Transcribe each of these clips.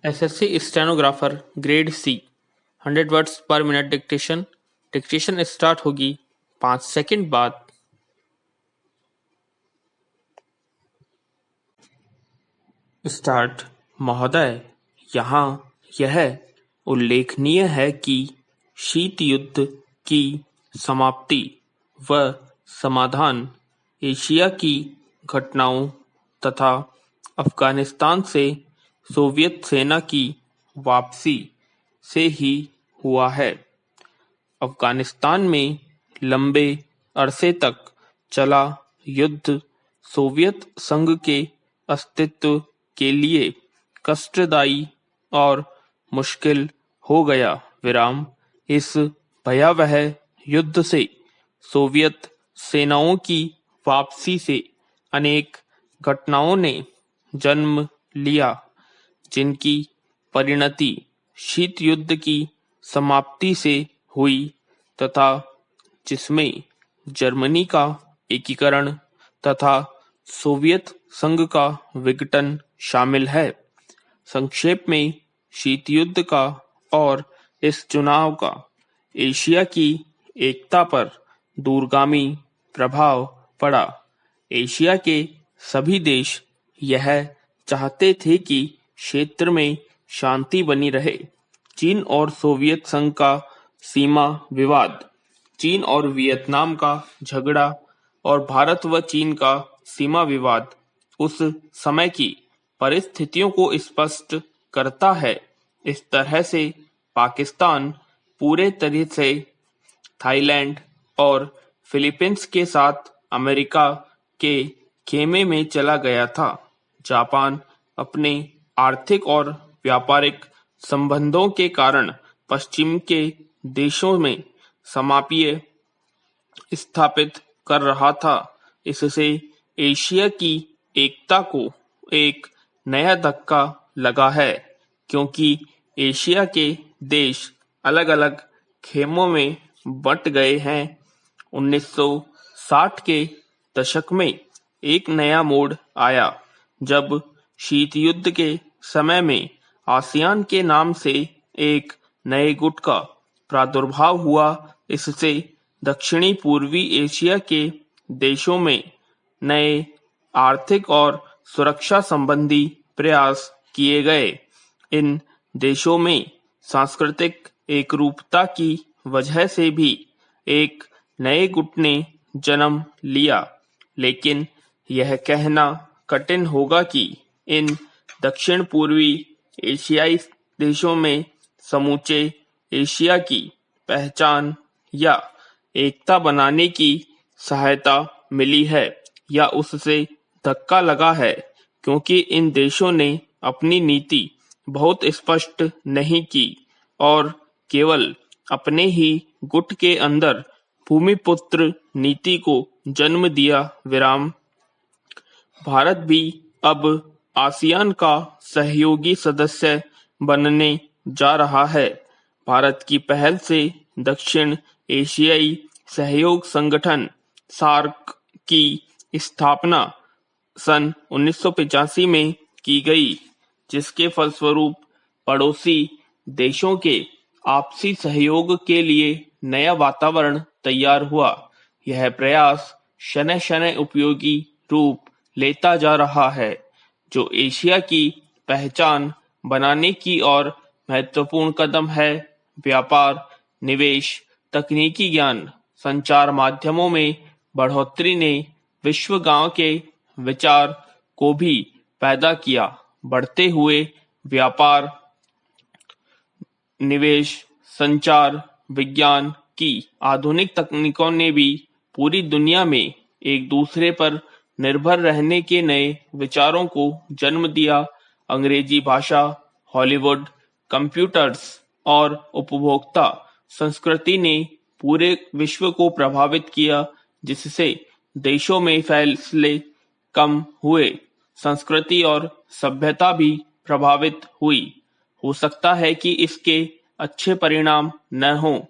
SSC stenographer grade C 100 words per minute dictation. Dictation start होगी 5 second बाद। Start. महोदय, यहाँ यह उल्लेखनीय है कि शीत युद्ध की समाप्ति व समाधान एशिया की घटनाओं तथा अफगानिस्तान से सोवियत सेना की वापसी से ही हुआ है। अफगानिस्तान में लंबे अरसे तक चला युद्ध सोवियत संघ के अस्तित्व के लिए कष्टदायी और मुश्किल हो गया। इस भयावह युद्ध से सोवियत सेनाओं की वापसी से अनेक घटनाओं ने जन्म लिया, जिनकी परिणति शीत युद्ध की समाप्ति से हुई तथा जिसमें जर्मनी का एकीकरण तथा सोवियत संघ का विघटन शामिल है। संक्षेप में, शीत युद्ध का और इस चुनाव का एशिया की एकता पर दूरगामी प्रभाव पड़ा। एशिया के सभी देश यह चाहते थे कि क्षेत्र में शांति बनी रहे। चीन और सोवियत संघ का सीमा विवाद, चीन और वियतनाम का झगड़ा और भारत व चीन का सीमा विवाद उस समय की परिस्थितियों को स्पष्ट करता है। इस तरह से पाकिस्तान पूरे तरह से थाईलैंड और फिलीपींस के साथ अमेरिका के खेमे में चला गया था। जापान अपने आर्थिक और व्यापारिक संबंधों के कारण पश्चिम के देशों में समाप्य स्थापित कर रहा था। इससे एशिया की एकता को एक नया धक्का लगा है, क्योंकि एशिया के देश अलग-अलग खेमों में बंट गए हैं। 1960 के दशक में एक नया मोड़ आया, जब शीत युद्ध के समय में आसियान के नाम से एक नए गुट का प्रादुर्भाव हुआ। इससे दक्षिणी पूर्वी एशिया के देशों में नए आर्थिक और सुरक्षा संबंधी प्रयास किए गए। इन देशों में सांस्कृतिक एकरूपता की वजह से भी एक नए गुट ने जन्म लिया, लेकिन यह कहना कठिन होगा कि इन दक्षिण पूर्वी एशियाई देशों में समूचे एशिया की पहचान या एकता बनाने की सहायता मिली है या उससे धक्का लगा है, क्योंकि इन देशों ने अपनी नीति बहुत स्पष्ट नहीं की और केवल अपने ही गुट के अंदर भूमिपुत्र नीति को जन्म दिया। भारत भी अब आसियान का सहयोगी सदस्य बनने जा रहा है। भारत की पहल से दक्षिण एशियाई सहयोग संगठन सार्क की स्थापना सन 1985 में की गई, जिसके फलस्वरूप पड़ोसी देशों के आपसी सहयोग के लिए नया वातावरण तैयार हुआ। यह प्रयास शनैः-शनैः उपयोगी रूप लेता जा रहा है, जो एशिया की पहचान बनाने की ओर महत्वपूर्ण कदम है। व्यापार, निवेश, तकनीकी ज्ञान, संचार माध्यमों में बढ़ोतरी ने विश्व गांव के विचार को भी पैदा किया। बढ़ते हुए व्यापार, निवेश, संचार, विज्ञान की आधुनिक तकनीकों ने भी पूरी दुनिया में एक दूसरे पर निर्भर रहने के नए विचारों को जन्म दिया। अंग्रेजी भाषा, हॉलीवुड, कंप्यूटर्स और उपभोक्ता संस्कृति ने पूरे विश्व को प्रभावित किया, जिससे देशों में फैसले कम हुए, संस्कृति और सभ्यता भी प्रभावित हुई। हो सकता है कि इसके अच्छे परिणाम न हों,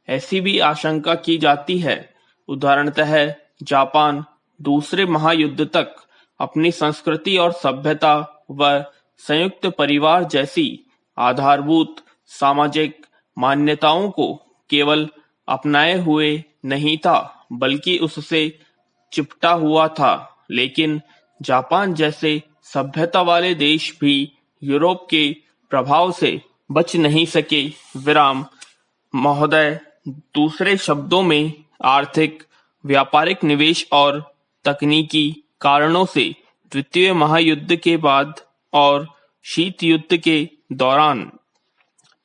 ऐसी भी आशंका की जाती है। उदाहरणतः जापान दूसरे महायुद्ध तक अपनी संस्कृति और सभ्यता व संयुक्त परिवार जैसी आधारभूत सामाजिक मान्यताओं को केवल अपनाए हुए नहीं था बल्कि उससे चिपटा हुआ था। लेकिन जापान जैसे सभ्यता वाले देश भी यूरोप के प्रभाव से बच नहीं सके। विराम महोदय, दूसरे शब्दों में आर्थिक, व्यापारिक निवेश और तकनीकी कारणों से द्वितीय महायुद्ध के बाद और शीत युद्ध के दौरान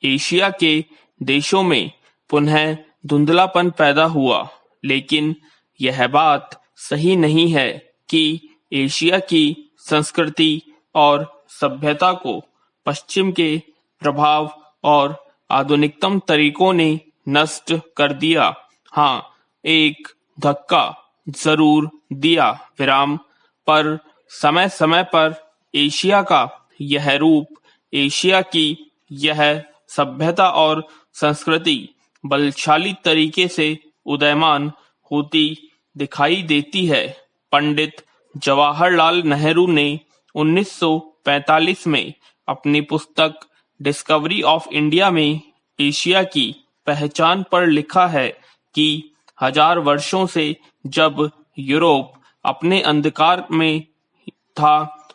एशिया के देशों में पुनः धुंधलापन पैदा हुआ। लेकिन यह बात सही नहीं है कि एशिया की संस्कृति और सभ्यता को पश्चिम के प्रभाव और आधुनिकतम तरीकों ने नष्ट कर दिया। हाँ, एक धक्का जरूर दिया। विराम पर समय समय पर एशिया का यह रूप, एशिया की यह सभ्यता और संस्कृति बलशाली तरीके से उदयमान होती दिखाई देती है। पंडित जवाहरलाल नेहरू ने 1945 में अपनी पुस्तक डिस्कवरी ऑफ इंडिया में एशिया की पहचान पर लिखा है कि 1000 वर्षों से जब यूरोप अपने अंधकार में था,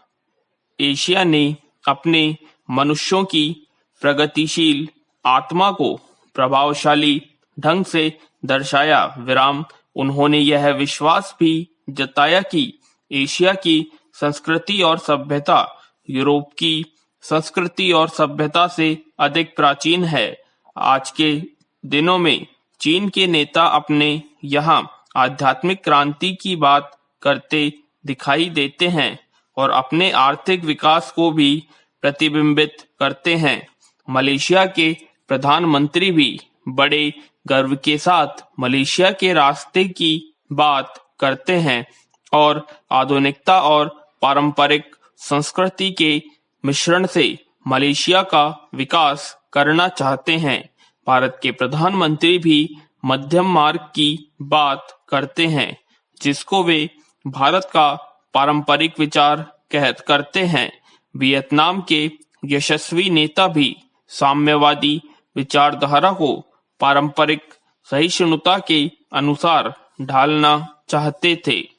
एशिया ने अपने मनुष्यों की प्रगतिशील आत्मा को प्रभावशाली ढंग से दर्शाया। विराम उन्होंने यह विश्वास भी जताया कि एशिया की संस्कृति और सभ्यता यूरोप की संस्कृति और सभ्यता से अधिक प्राचीन है। आज के दिनों में चीन के नेता अपने यहाँ आध्यात्मिक क्रांति की बात करते दिखाई देते हैं और अपने आर्थिक विकास को भी प्रतिबिंबित करते हैं। मलेशिया के प्रधानमंत्री भी बड़े गर्व के साथ मलेशिया के रास्ते की बात करते हैं और आधुनिकता और पारंपरिक संस्कृति के मिश्रण से मलेशिया का विकास करना चाहते हैं। भारत के प्रधानमंत्री भी मध्यम मार्ग की बात करते हैं, जिसको वे भारत का पारंपरिक विचार करते हैं। वियतनाम के यशस्वी नेता भी साम्यवादी विचारधारा को पारंपरिक सहिष्णुता के अनुसार ढालना चाहते थे।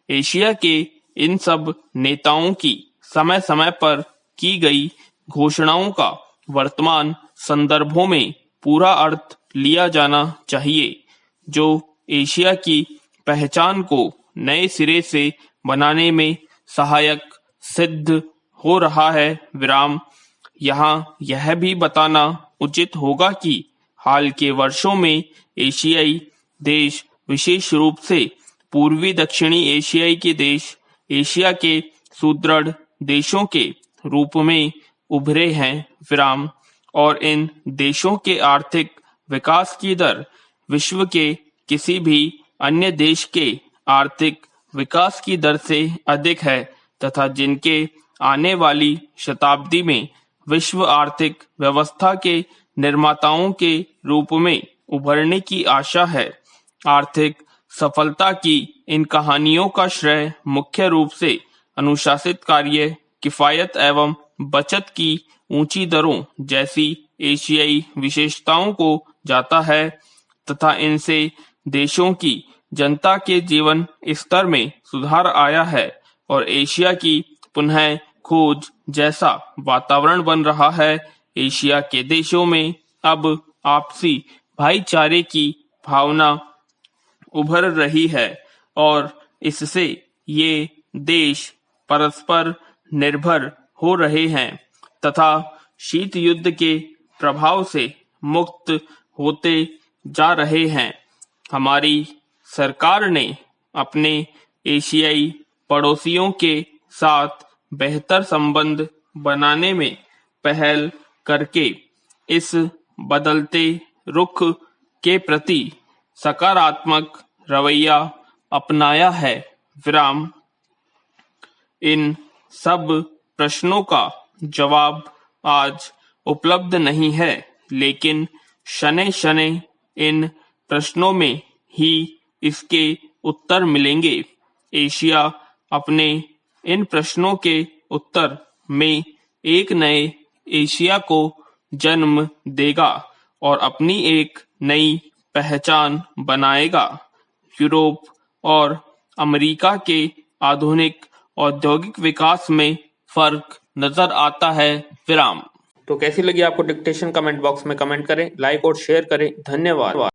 एशिया के इन सब नेताओं की समय समय पर की गई घोषणाओं का वर्तमान संदर्भों में पूरा अर्थ लिया जाना चाहिए, जो एशिया की पहचान को नए सिरे से बनाने में सहायक सिद्ध हो रहा है। विराम यहाँ यह भी बताना उचित होगा कि हाल के वर्षों में एशियाई देश, विशेष रूप से पूर्वी दक्षिणी एशियाई के देश, एशिया के सुदृढ़ देशों के रूप में उभरे हैं। विराम और इन देशों के आर्थिक विकास की दर विश्व के किसी भी अन्य देश के आर्थिक विकास की दर से अधिक है तथा जिनके आने वाली शताब्दी में विश्व आर्थिक व्यवस्था के निर्माताओं के रूप में उभरने की आशा है। आर्थिक सफलता की इन कहानियों का श्रेय मुख्य रूप से अनुशासित कार्य, किफायत एवं बचत की ऊंची दरों जैसी एशियाई विशेषताओं को जाता है तथा इनसे देशों की जनता के जीवन स्तर में सुधार आया है और एशिया की पुनः खोज जैसा वातावरण बन रहा है। एशिया के देशों में अब आपसी भाईचारे की भावना उभर रही है और इससे ये देश परस्पर निर्भर हो रहे हैं तथा शीत युद्ध के प्रभाव से मुक्त होते जा रहे हैं। हमारी सरकार ने अपने एशियाई पड़ोसियों के साथ बेहतर संबंध बनाने में पहल करके इस बदलते रुख के प्रति सकारात्मक रवैया अपनाया है। विराम इन सब प्रश्नों का जवाब आज उपलब्ध नहीं है, लेकिन शनै शनै इन प्रश्नों में ही इसके उत्तर मिलेंगे। एशिया अपने इन प्रश्नों के उत्तर में एक नए एशिया को जन्म देगा और अपनी एक नई पहचान बनाएगा। यूरोप और अमेरिका के आधुनिक औद्योगिक विकास में फर्क नजर आता है। विराम। तो कैसी लगी आपको डिक्टेशन? कमेंट बॉक्स में कमेंट करें, लाइक और शेयर करें। धन्यवाद।